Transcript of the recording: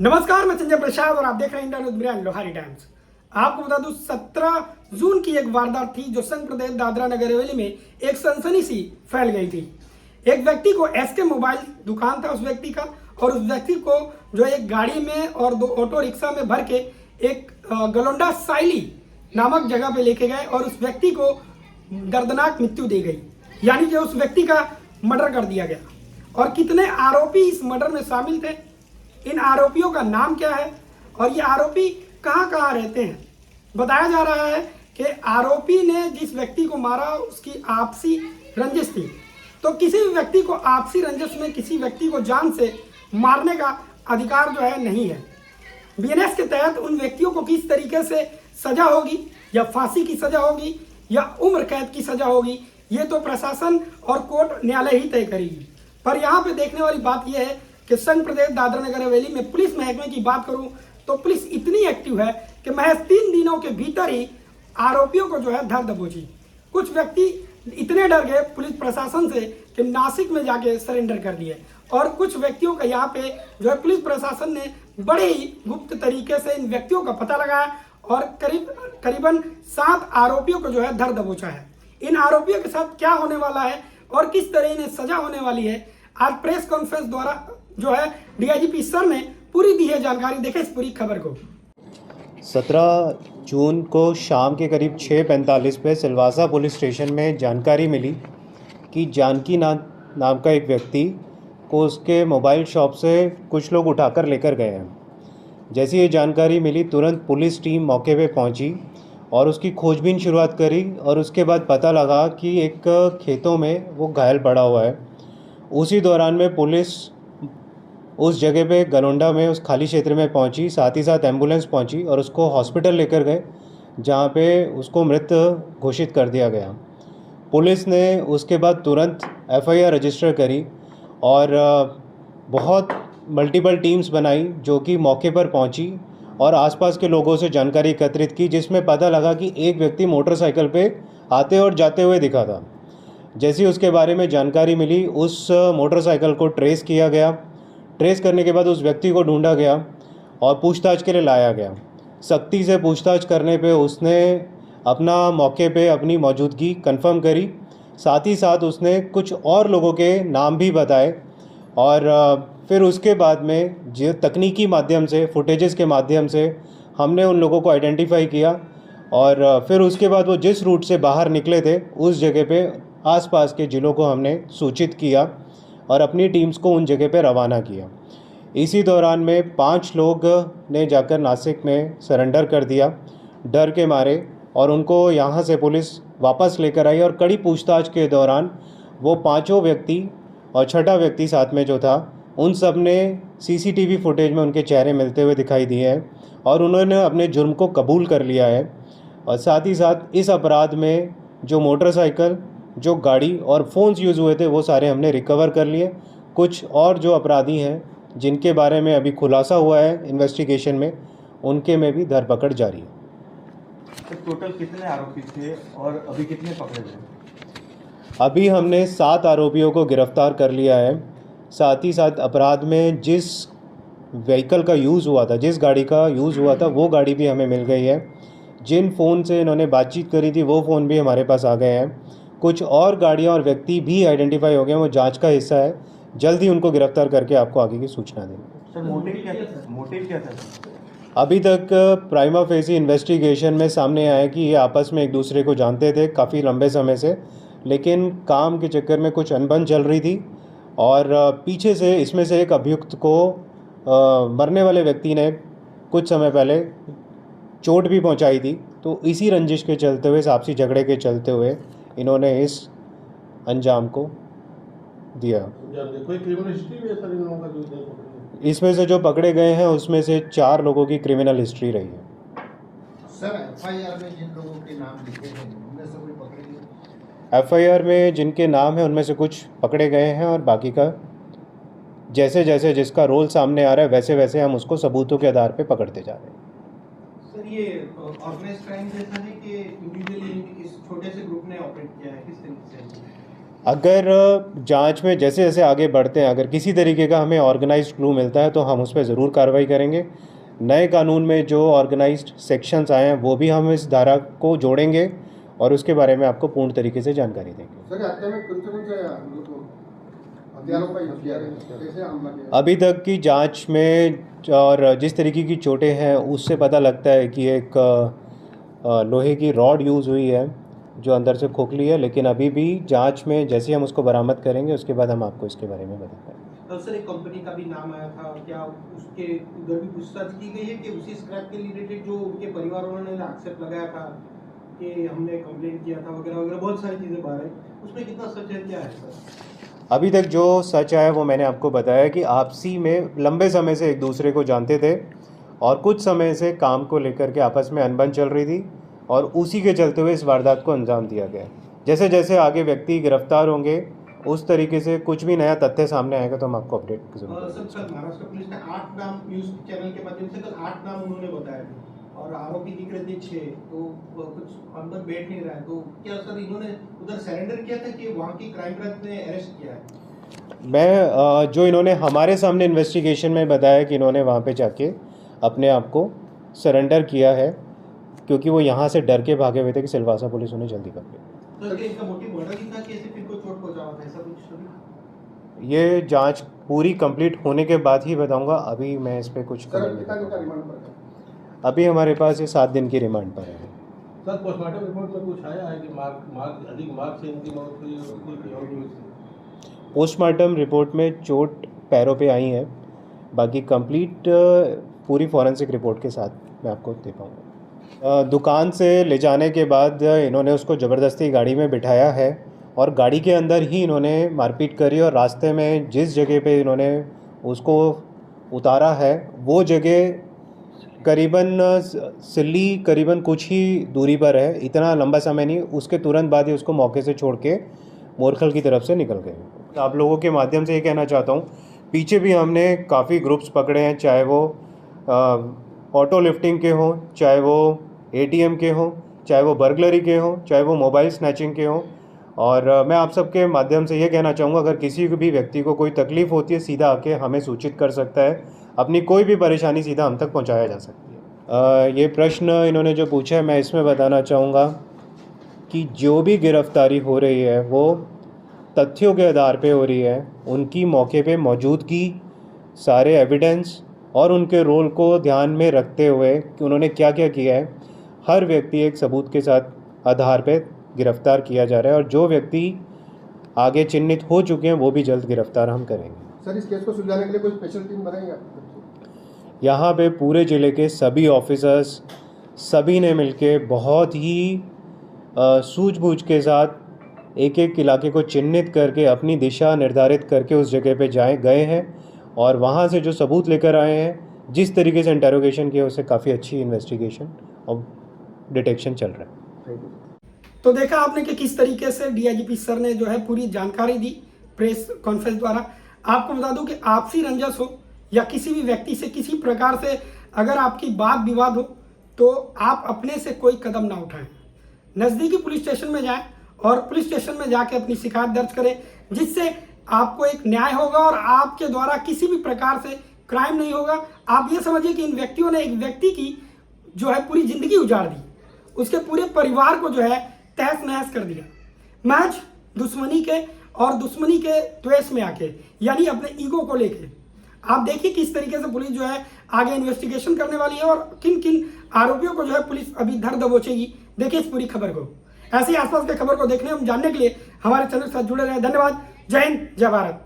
नमस्कार, मैं संजय प्रसाद और आप देख रहे हैं India news bureau Lohari times. आपको बता दूं 17 जून की एक वारदात थी जो संघ प्रदेश दादरा नगर हवेली में एक सनसनी सी फैल गई थी। एक व्यक्ति को एसके मोबाइल दुकान था उस व्यक्ति का, और उस व्यक्ति को जो एक गाड़ी में और 2 ऑटो रिक्शा में भर के एक गलोंडा साइली नामक जगह पे लेके गए और उस व्यक्ति को दर्दनाक मृत्यु दी गई, यानी कि उस व्यक्ति का मर्डर कर दिया गया। और कितने आरोपी इस मर्डर में शामिल थे, इन आरोपियों का नाम क्या है और ये आरोपी कहां कहां रहते हैं। बताया जा रहा है कि आरोपी ने जिस व्यक्ति को मारा उसकी आपसी रंजिश थी, तो किसी भी व्यक्ति को आपसी रंजिश में किसी व्यक्ति को जान से मारने का अधिकार जो है नहीं है। बीएनएस के तहत उन व्यक्तियों को किस तरीके से सजा होगी, या फांसी की सजा होगी या उम्र कैद की सजा होगी, ये तो प्रशासन और कोर्ट न्यायालय ही तय करेगी। पर यहाँ पे देखने वाली बात यह है कि संघ प्रदेश दादरा नगर हवेली में पुलिस महकमे की बात करूं तो पुलिस इतनी एक्टिव है कि महज 3 दिनों के भीतर ही आरोपियों को जो है धर दबोची। कुछ व्यक्ति इतने डर गए पुलिस प्रशासन से कि नासिक में जाके सरेंडर कर दिए, और कुछ व्यक्तियों का यहाँ पे जो है पुलिस प्रशासन ने बड़े ही गुप्त तरीके से इन व्यक्तियों का पता लगाया और करीबन 7 आरोपियों को जो है धर दबोचा है। इन आरोपियों के साथ क्या होने वाला है और किस तरह इन्हें सजा होने वाली है, आज प्रेस कॉन्फ्रेंस द्वारा जो है डीआईजीपी सर ने पूरी दी है जानकारी। देखें इस पूरी खबर को। 17 जून को शाम के करीब 6:45 पे सिलवासा पुलिस स्टेशन में जानकारी मिली कि जानकी नाम का एक व्यक्ति को उसके मोबाइल शॉप से कुछ लोग उठाकर लेकर गए हैं। जैसी ये जानकारी मिली तुरंत पुलिस टीम मौके पे पहुंची और उसकी खोजबीन शुरुआत करी, और उसके बाद पता लगा कि एक खेतों में वो घायल पड़ा हुआ है। उसी दौरान में पुलिस उस जगह पे गलोंडा में उस खाली क्षेत्र में पहुंची, साथ ही साथ एम्बुलेंस पहुंची और उसको हॉस्पिटल लेकर गए, जहां पे उसको मृत घोषित कर दिया गया। पुलिस ने उसके बाद तुरंत एफआईआर रजिस्टर करी और बहुत मल्टीपल टीम्स बनाई जो कि मौके पर पहुंची और आसपास के लोगों से जानकारी एकत्रित की, जिसमें पता लगा कि एक व्यक्ति मोटरसाइकिल पे आते और जाते हुए दिखा था। जैसी उसके बारे में जानकारी मिली उस मोटरसाइकिल को ट्रेस किया गया। ट्रेस करने के बाद उस व्यक्ति को ढूंढा गया और पूछताछ के लिए लाया गया। सख्ती से पूछताछ करने पे उसने अपना मौके पे अपनी मौजूदगी कंफर्म करी, साथ ही साथ उसने कुछ और लोगों के नाम भी बताए, और फिर उसके बाद में जो तकनीकी माध्यम से फुटेजेस के माध्यम से हमने उन लोगों को आइडेंटिफाई किया, और फिर उसके बाद वो जिस रूट से बाहर निकले थे उस जगह पे आसपास के ज़िलों को हमने सूचित किया और अपनी टीम्स को उन जगह पे रवाना किया। इसी दौरान में 5 लोग ने जाकर नासिक में सरेंडर कर दिया डर के मारे, और उनको यहाँ से पुलिस वापस लेकर आई और कड़ी पूछताछ के दौरान वो 5 व्यक्ति और 6ठा व्यक्ति साथ में जो था उन सब ने सीसीटीवी फुटेज में उनके चेहरे मिलते हुए दिखाई दिए हैं और उन्होंने अपने जुर्म को कबूल कर लिया है। और साथ ही साथ इस अपराध में जो मोटरसाइकिल, जो गाड़ी और फ़ोन्स यूज़ हुए थे वो सारे हमने रिकवर कर लिए। कुछ और जो अपराधी हैं जिनके बारे में अभी खुलासा हुआ है इन्वेस्टिगेशन में, उनके में भी धरपकड़ जारी है। तो टोटल कितने आरोपी थे और अभी कितने पकड़े गए? अभी हमने 7 आरोपियों को गिरफ्तार कर लिया है। साथ ही साथ अपराध में जिस व्हीकल का यूज़ हुआ था, जिस गाड़ी का यूज़ हुआ था, वो गाड़ी भी हमें मिल गई है। जिन फ़ोन से इन्होंने बातचीत करी थी वो फ़ोन भी हमारे पास आ गए हैं। कुछ और गाड़ियाँ और व्यक्ति भी आइडेंटिफाई हो गए हैं, वो जांच का हिस्सा है। जल्द ही उनको गिरफ्तार करके आपको आगे की सूचना देंगे। सर मोटिव क्या था? अभी तक प्राइमा फेसी इन्वेस्टिगेशन में सामने आया कि ये आपस में एक दूसरे को जानते थे काफ़ी लंबे समय से, लेकिन काम के चक्कर में कुछ अनबन चल रही थी और पीछे से इसमें से एक अभियुक्त को मरने वाले व्यक्ति ने कुछ समय पहले चोट भी पहुंचाई थी। तो इसी रंजिश के चलते हुए, आपसी झगड़े के चलते हुए इन्होंने इस अंजाम को दिया। कोई क्रिमिनल हिस्ट्री भी है सर इन लोगों का जो पकड़े? इसमें से जो पकड़े गए हैं उसमें से 4 लोगों की क्रिमिनल हिस्ट्री रही है। सर एफआईआर में जिन लोगों के नाम लिखे हैं उनमें से कोई पकड़े गए? एफआईआर में जिनके नाम हैं उनमें से कुछ पकड़े गए हैं और बाकी का जैसे जैसे जिसका रोल सामने आ रहा है वैसे वैसे हम उसको सबूतों के आधार पे पकड़ते जा रहे हैं। सर ये ऑर्गेनाइज्ड क्राइम जैसा है कि इंडिविजुअली इस छोटे से ग्रुप ने ऑपरेट किया है, किस तरीके से? अगर जांच में जैसे जैसे आगे बढ़ते हैं, अगर किसी तरीके का हमें ऑर्गेनाइज्ड क्लू मिलता है तो हम उस पर ज़रूर कार्रवाई करेंगे। नए कानून में जो ऑर्गेनाइज्ड सेक्शंस आए हैं वो भी हम इस धारा को जोड़ेंगे और उसके बारे में आपको पूर्ण तरीके से जानकारी देंगे। सर हत्या में कौन से हथियारों का यूज किया गया, कैसे हमला किया? अभी तक की जांच में और जिस तरीके की चोटें हैं उससे पता लगता है कि एक लोहे की रॉड यूज़ हुई है जो अंदर से खोखली है, लेकिन अभी भी जांच में जैसे ही हम उसको बरामद करेंगे उसके बाद हम आपको इसके बारे में बताएंगे। तो सर एक कंपनी का भी नाम आया था, क्या उसके उधर भी पूछताछ की गई है कि उसी स्क्रैप के रिलेटेड जो उनके परिवार वालों ने आक्षेप लगाया था कि हमने कंप्लेन किया था वगैरह वगैरह, बहुत सारी चीज़ें बाहर है, उसमें कितना सच है, क्या है सर? अभी तक जो सच है वो मैंने आपको बताया कि आपसी में लंबे समय से एक दूसरे को जानते थे और कुछ समय से काम को लेकर के आपस में अनबन चल रही थी और उसी के चलते हुए इस वारदात को अंजाम दिया गया। जैसे जैसे आगे व्यक्ति गिरफ्तार होंगे उस तरीके से कुछ भी नया तथ्य सामने आएगा तो हम आपको अपडेट जरूर सर करेंगे। कल महाराष्ट्र पुलिस ने 8 नाम न्यूज चैनल के माध्यम से कल 8 नाम उन्होंने बताए थे और आरोपी दिख रहे थे 6, तो कुछ अंदर बैठ नहीं रहा है, तो क्या सर इन्होंने उधर सरेंडर किया था कि वहाँ की क्राइम ब्रांच ने अरेस्ट किया है? मैं जो इन्होंने हमारे सामने इन्वेस्टिगेशन में बताया कि इन्होंने वहाँ पे जाके अपने आप को सरेंडर किया है क्योंकि वो यहाँ से डर के भागे हुए थे कि सिलवासा पुलिस उन्हें जल्दी पकड़े। तो क्या इनका मोटिव मर्डर ही था कि ऐसे फिर कोई चोट पहुँचा था, ऐसा कुछ सर? ये जांच पूरी कंप्लीट होने के बाद ही बताऊंगा, अभी मैं इस पर कुछ सर comment नहीं कितना कर दिन का पाऊंगा। रिमांड पर है? अभी हमारे पास ये 7 दिन की रिमांड पर है। सर पोस्टमार्टम रिपोर्ट में कुछ आया है कि अधिक मार्क से इनकी मौत हुई और कोई पोस्टमार्टम रिपोर्ट में चोट पैरों पे आई है, बाकी कंप्लीट पूरी फॉरेंसिक रिपोर्ट के साथ मैं आपको दे पाऊँगा। दुकान से ले जाने के बाद इन्होंने उसको ज़बरदस्ती गाड़ी में बिठाया है और गाड़ी के अंदर ही इन्होंने मारपीट करी और रास्ते में जिस जगह पे इन्होंने उसको उतारा है वो जगह करीबन सिल्ली करीबन कुछ ही दूरी पर है, इतना लंबा समय नहीं। उसके तुरंत बाद ही उसको मौके से छोड़ के मोरखल की तरफ से निकल गए। आप लोगों के माध्यम से ये कहना चाहता हूँ, पीछे भी हमने काफ़ी ग्रुप्स पकड़े हैं, चाहे वो ऑटो लिफ्टिंग के हों, चाहे वो ATM के हों, चाहे वो बर्गलरी के हों, चाहे वो मोबाइल स्नैचिंग के हों। और मैं आप सबके माध्यम से ये कहना चाहूँगा, अगर किसी भी व्यक्ति को कोई तकलीफ़ होती है सीधा आके हमें सूचित कर सकता है, अपनी कोई भी परेशानी सीधा हम तक पहुँचाया जा सकती है। ये प्रश्न इन्होंने जो पूछा है मैं इसमें बताना चाहूँगा कि जो भी गिरफ्तारी हो रही है वो तथ्यों के आधार पे हो रही है, उनकी मौके पे मौजूदगी, सारे एविडेंस और उनके रोल को ध्यान में रखते हुए कि उन्होंने क्या क्या किया है, हर व्यक्ति एक सबूत के साथ आधार पे गिरफ्तार किया जा रहा है और जो व्यक्ति आगे चिन्हित हो चुके हैं वो भी जल्द गिरफ्तार हम करेंगे। सर इस केस को सुलझाने के लिए कोई स्पेशल टीम बनाएंगे आप? यहाँ पे पूरे ज़िले के सभी ऑफिसर्स सभी ने मिलके बहुत ही सूझबूझ के साथ एक एक इलाके को चिन्हित करके अपनी दिशा निर्धारित करके उस जगह पे गए हैं और वहाँ से जो सबूत लेकर आए हैं, जिस तरीके से इंटरोगेशन किया उससे काफ़ी अच्छी इन्वेस्टिगेशन और डिटेक्शन चल रहा है। तो देखा आपने कि किस तरीके से DIGP सर ने जो है पूरी जानकारी दी प्रेस कॉन्फ्रेंस द्वारा। आपको बता दूं कि आपसी रंजस हो या किसी भी व्यक्ति से किसी प्रकार से अगर आपकी बात विवाद हो तो आप अपने से कोई कदम ना उठाएं, नज़दीकी पुलिस स्टेशन में जाएं और पुलिस स्टेशन में जाके अपनी शिकायत दर्ज करें, जिससे आपको एक न्याय होगा और आपके द्वारा किसी भी प्रकार से क्राइम नहीं होगा। आप ये समझिए कि इन व्यक्तियों ने एक व्यक्ति की जो है पूरी जिंदगी उजाड़ दी, उसके पूरे परिवार को जो है तहस नहस कर दिया, मैच दुश्मनी के और दुश्मनी के द्वेष में आके, यानी अपने ईगो को लेके। आप देखिए किस तरीके से पुलिस जो है आगे इन्वेस्टिगेशन करने वाली है और किन किन आरोपियों को जो है पुलिस अभी धर दबोचेगी। देखिए इस पूरी खबर को, ऐसे ही आसपास के खबर को देखने और जानने के लिए हमारे चैनल के साथ जुड़े रहे। धन्यवाद। जय हिंद, जय भारत।